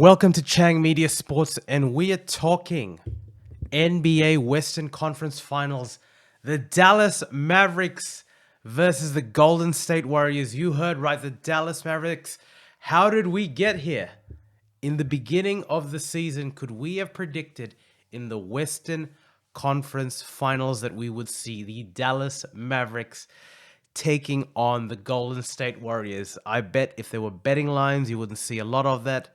Welcome to Chang Media Sports, and we are talking NBA Western Conference Finals. The Dallas Mavericks versus the Golden State Warriors. You heard right, the Dallas Mavericks. How did we get here? In the beginning of the season, could we have predicted in the Western Conference Finals that we would see the Dallas Mavericks taking on the Golden State Warriors? I bet if there were betting lines, you wouldn't see a lot of that.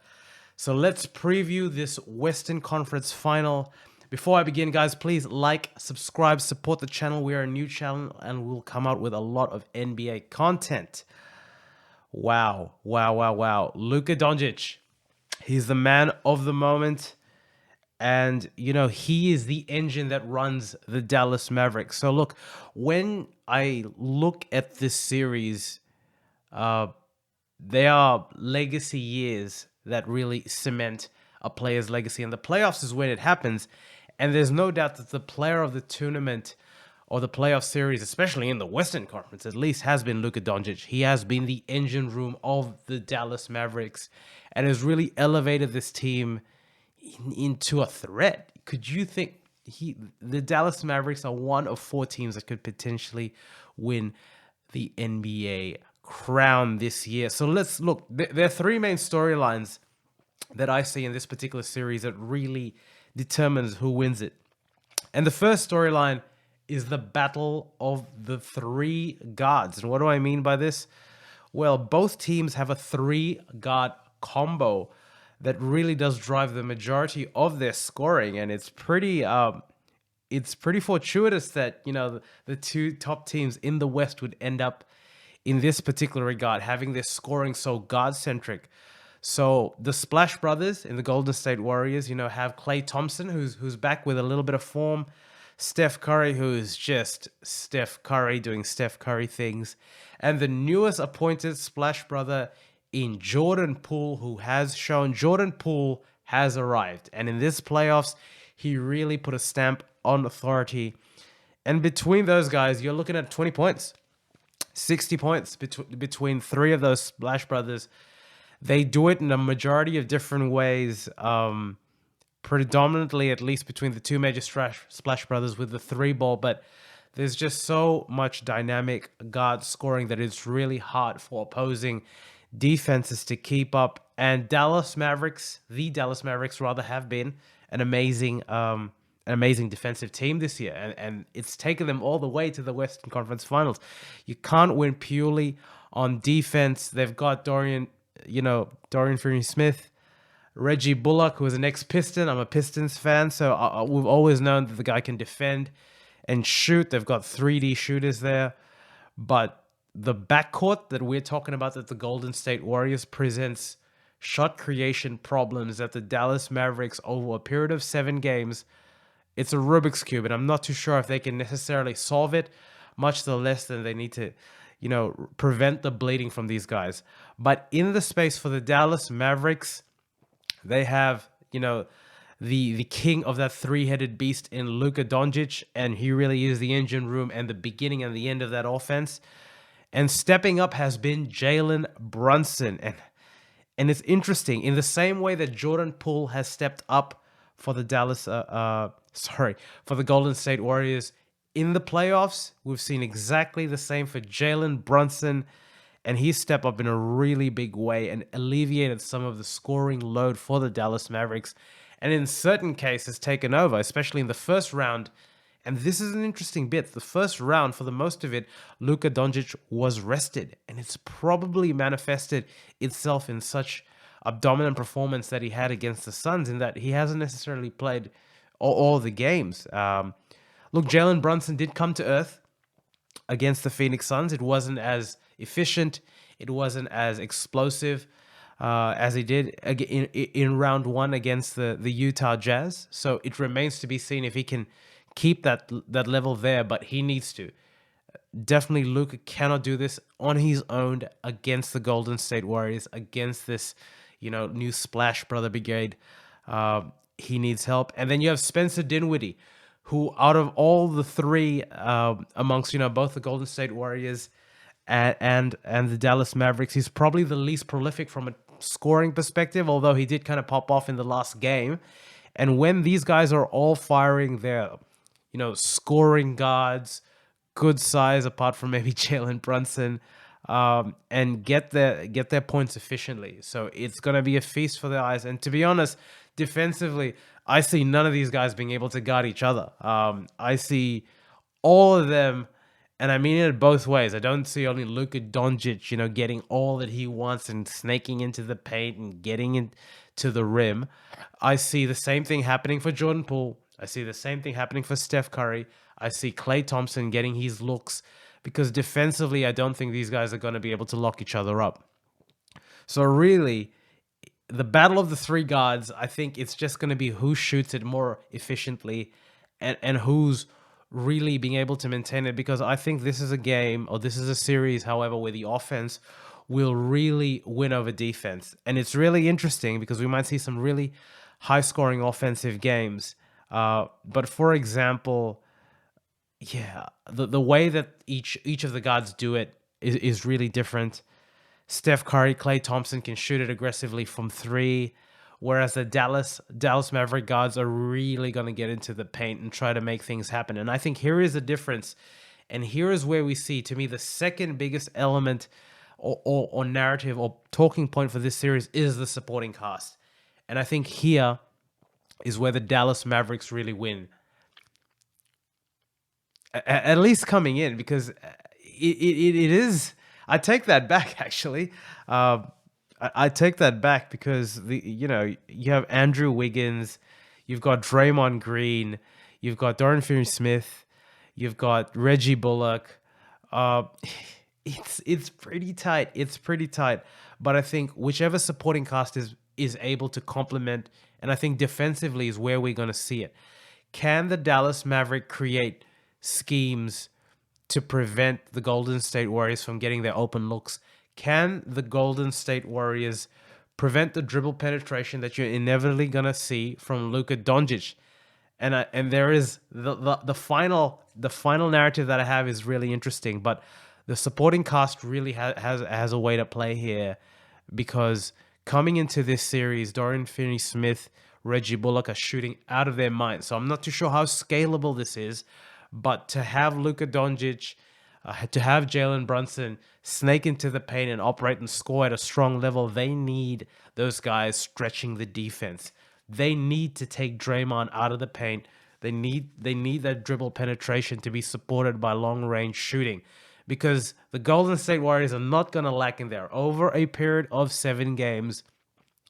So let's preview this Western Conference Final. Before I begin, guys, please like, subscribe, support the channel. We are a new channel and we'll come out with a lot of NBA content. Wow. Luka Dondic, he's the man of the moment. And, you know, he is the engine that runs the Dallas Mavericks. So look, when I look at this series, they are legacy years that really cement a player's legacy. And the playoffs is when it happens. And there's no doubt that the player of the tournament or the playoff series, especially in the Western Conference, at least, has been Luka Dondic. He has been the engine room of the Dallas Mavericks and has really elevated this team into a threat. Could you think the Dallas Mavericks are one of four teams that could potentially win the NBA crown this year? So let's look. There are three main storylines that I see in this particular series that really determines who wins it. And the first storyline is the battle of the three guards. And what do I mean by this? Well, both teams have a three-guard combo that really does drive the majority of their scoring, and it's pretty fortuitous that, you know, the two top teams in the West would end up in this particular regard, having their scoring so guard-centric. So the Splash Brothers in the Golden State Warriors, you know, have Klay Thompson, who's back with a little bit of form, Steph Curry, who's just Steph Curry doing Steph Curry things, and the newest appointed Splash Brother in Jordan Poole, who has shown Jordan Poole has arrived. And in this playoffs, he really put a stamp on authority. And between those guys, you're looking at 20 points, 60 points between three of those Splash Brothers. They do it in a majority of different ways, predominantly, at least between the two major Splash Brothers with the three ball. But there's just so much dynamic guard scoring that it's really hard for opposing defenses to keep up. And the Dallas Mavericks rather, have been an amazing defensive team this year, and it's taken them all the way to the Western Conference Finals. You can't win purely on defense. They've got Dorian Finney-Smith, Reggie Bullock, who is an ex-Piston. I'm a Pistons fan, so we've always known that the guy can defend and shoot. They've got 3D shooters there, but the backcourt that we're talking about, that the Golden State Warriors presents shot creation problems that the Dallas Mavericks, over a period of 7 games, it's a Rubik's Cube, and I'm not too sure if they can necessarily solve it, much the less than they need to, you know, prevent the bleeding from these guys. But in the space for the Dallas Mavericks, they have, you know, the king of that three-headed beast in Luka Dondic, and he really is the engine room and the beginning and the end of that offense. And stepping up has been Jalen Brunson. And it's interesting, in the same way that Jordan Poole has stepped up for the for the Golden State Warriors in the playoffs, we've seen exactly the same for Jalen Brunson. And he stepped up in a really big way and alleviated some of the scoring load for the Dallas Mavericks. And in certain cases, taken over, especially in the first round. And this is an interesting bit. The first round, for the most of it, Luka Dondic was rested. And it's probably manifested itself in such a dominant performance that he had against the Suns, in that he hasn't necessarily played all the games. Look, Jalen Brunson did come to earth against the Phoenix Suns. It wasn't as efficient. It wasn't as explosive as he did in round one against the Utah Jazz. So it remains to be seen if he can keep that level there, but he needs to. Definitely, Luka cannot do this on his own against the Golden State Warriors, against this, you know, new Splash Brother Brigade. He needs help. And then you have Spencer Dinwiddie, who, out of all the three, amongst, you know, both the Golden State Warriors and the Dallas Mavericks, he's probably the least prolific from a scoring perspective, although he did kind of pop off in the last game. And when these guys are all firing their, scoring guards, good size, apart from maybe Jalen Brunson, and get their points efficiently. So it's gonna be a feast for their eyes. And to be honest, defensively, I see none of these guys being able to guard each other. I see all of them, and I mean it both ways. I don't see only Luka Dondic, getting all that he wants and snaking into the paint and getting into the rim. I see the same thing happening for Jordan Poole. I see the same thing happening for Steph Curry. I see Klay Thompson getting his looks, because defensively, I don't think these guys are going to be able to lock each other up. So really, the battle of the three guards, I think it's just going to be who shoots it more efficiently, and who's really being able to maintain it, because I think this is a game, or this is a series, however, where the offense will really win over defense. And it's really interesting because we might see some really high-scoring offensive games. But for example, yeah, the way that each of the guards do it is really different. Steph Curry, Klay Thompson can shoot it aggressively from three, whereas the Dallas Maverick guards are really going to get into the paint and try to make things happen. And I think here is the difference, and here is where we see, to me, the second biggest element or narrative or talking point for this series is the supporting cast. And I think here is where the Dallas Mavericks really win. At least coming in, because it is. I take that back, actually. I take that back because you have Andrew Wiggins, you've got Draymond Green, you've got Dorian Finney-Smith, you've got Reggie Bullock. It's pretty tight. It's pretty tight. But I think whichever supporting cast is able to complement, and I think defensively is where we're going to see it. Can the Dallas Maverick create schemes to prevent the Golden State Warriors from getting their open looks? Can the Golden State Warriors prevent the dribble penetration that you're inevitably going to see from Luka Dondic? And there is the final narrative that I have is really interesting, but the supporting cast really has a way to play here, because coming into this series, Dorian Finney-Smith, Reggie Bullock are shooting out of their minds. So I'm not too sure how scalable this is, but to have Luka Dondic, to have Jalen Brunson snake into the paint and operate and score at a strong level, they need those guys stretching the defense. They need to take Draymond out of the paint. They need that dribble penetration to be supported by long-range shooting, because the Golden State Warriors are not going to lack in there. Over a period of 7 games,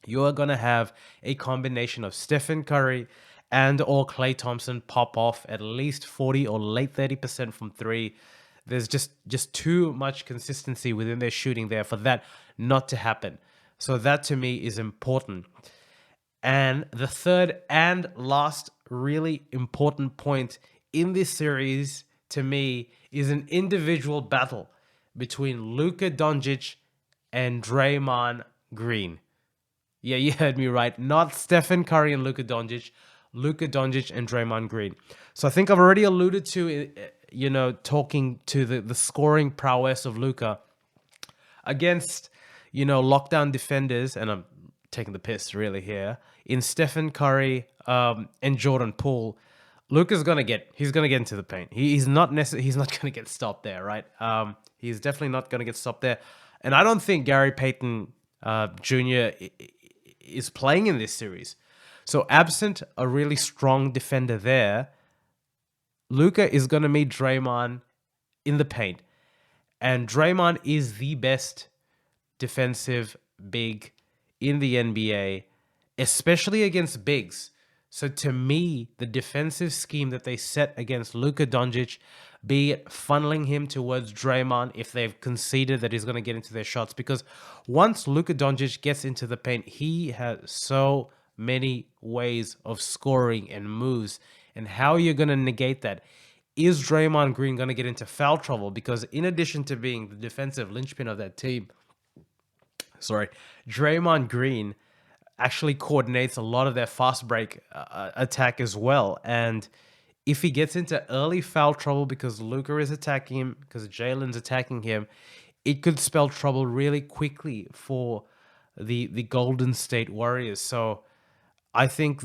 you are going to have a combination of Stephan Curry and or Klay Thompson pop off at least 40 or late 30% from three. There's just too much consistency within their shooting there for that not to happen. So that to me is important. And the third and last really important point in this series to me is an individual battle between Luka Dondic and Draymond Green. Yeah, you heard me right. Not Stephan Curry and Luka Dondic. Luka Dondic and Draymond Green. So I think I've already alluded to, talking to the scoring prowess of Luka against, lockdown defenders, and I'm taking the piss really here, in Stephan Curry and Jordan Poole. Luka's gonna get into the paint. He's not gonna get stopped there, right? He's definitely not gonna get stopped there. And I don't think Gary Payton Jr. is playing in this series. So absent a really strong defender there, Luka is going to meet Draymond in the paint. And Draymond is the best defensive big in the NBA, especially against bigs. So to me, the defensive scheme that they set against Luka Dondic, be it funneling him towards Draymond if they've conceded that he's going to get into their shots, because once Luka Dondic gets into the paint, he has so many ways of scoring and moves, and how you're going to negate that. Is Draymond Green going to get into foul trouble? Because in addition to being the defensive linchpin of that team, Draymond Green actually coordinates a lot of their fast break attack as well. And if he gets into early foul trouble because Luka is attacking him, because Jalen's attacking him, it could spell trouble really quickly for the Golden State Warriors. So I think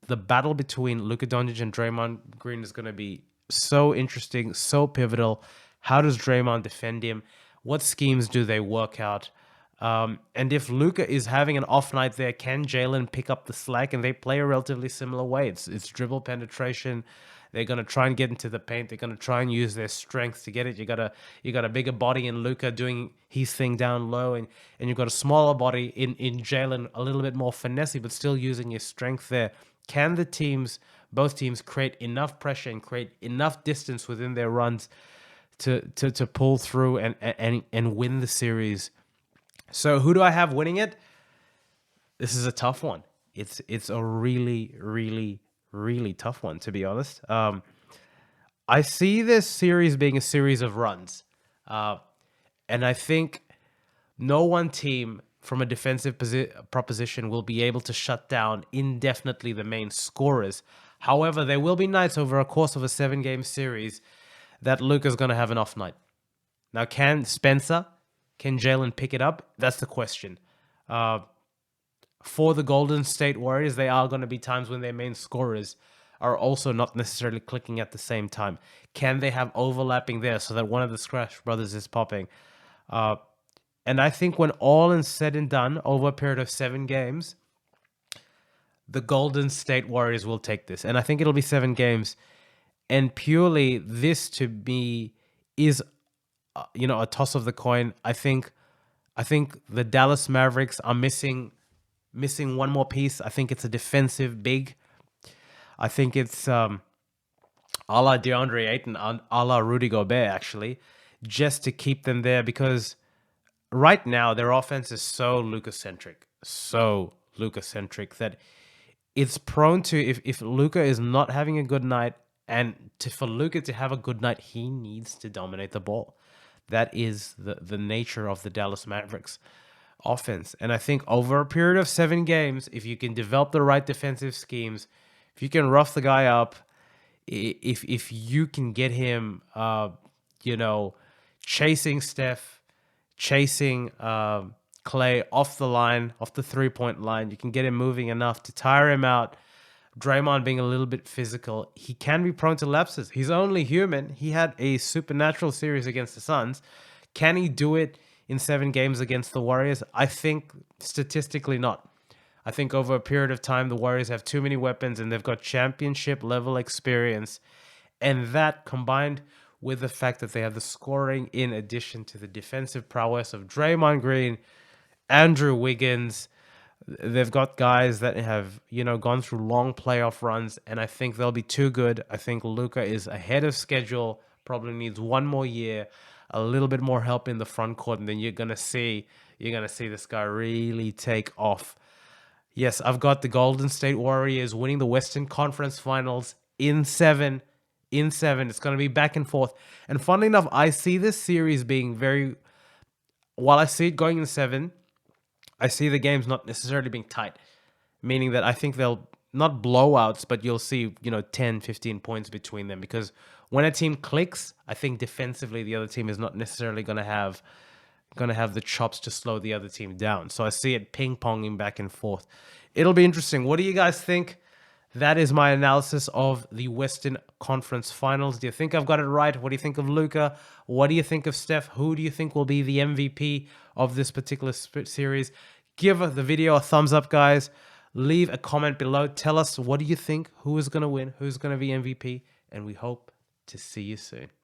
the battle between Luka Dondic and Draymond Green is going to be so interesting, so pivotal. How does Draymond defend him? What schemes do they work out? And if Luka is having an off night there, can Jalen pick up the slack? And they play a relatively similar way. It's dribble penetration. They're gonna try and get into the paint. They're gonna try and use their strength to get it. You got a bigger body in Luka doing his thing down low, and you've got a smaller body in Jalen, a little bit more finessey, but still using his strength there. Can both teams, create enough pressure and create enough distance within their runs to pull through and win the series? So who do I have winning it? This is a tough one. It's a really, really, really tough one, to be honest. I see this series being a series of runs. And I think no one team from a defensive proposition will be able to shut down indefinitely the main scorers. However, there will be nights over a course of a 7-game series that Luka's going to have an off night. Now, can Jalen pick it up? That's the question. For the Golden State Warriors, there are going to be times when their main scorers are also not necessarily clicking at the same time. Can they have overlapping there so that one of the Splash Brothers is popping? And I think when all is said and done, over a period of 7 games, the Golden State Warriors will take this. And I think it'll be 7 games. And purely this, to me, is a toss of the coin. I think the Dallas Mavericks are missing one more piece. I think it's a defensive big. I think it's a la DeAndre Ayton, a la Rudy Gobert, actually, just to keep them there, because right now their offense is so Luka-centric that it's prone to, if Luka is not having a good night, and for Luka to have a good night, he needs to dominate the ball. That is the nature of the Dallas Mavericks offense. And I think over a period of 7 games, if you can develop the right defensive schemes, if you can rough the guy up, if you can get him, chasing Steph, chasing Clay off the line, off the 3-point line, you can get him moving enough to tire him out. Draymond being a little bit physical, he can be prone to lapses. He's only human. He had a supernatural series against the Suns. Can he do it in 7 games against the Warriors? I think statistically not. I think over a period of time, the Warriors have too many weapons and they've got championship level experience. And that, combined with the fact that they have the scoring in addition to the defensive prowess of Draymond Green, Andrew Wiggins, they've got guys that have, gone through long playoff runs, and I think they'll be too good. I think Luka is ahead of schedule, probably needs 1 more year, a little bit more help in the front court, and then you're gonna see this guy really take off. Yes, I've got the Golden State Warriors winning the Western Conference Finals in 7. It's going to be back and forth. And funnily enough, I see this series being while I see it going in 7, I see the games not necessarily being tight, meaning that I think they'll not blowouts, but you'll see, 10, 15 points between them, because when a team clicks, I think defensively the other team is not necessarily going to have the chops to slow the other team down. So I see it ping-ponging back and forth. It'll be interesting. What do you guys think? That is my analysis of the Western Conference Finals. Do you think I've got it right? What do you think of Luka? What do you think of Steph? Who do you think will be the MVP of this particular series? Give the video a thumbs up, guys. Leave a comment below. Tell us, what do you think? Who is going to win? Who's going to be MVP? And we hope to see you soon.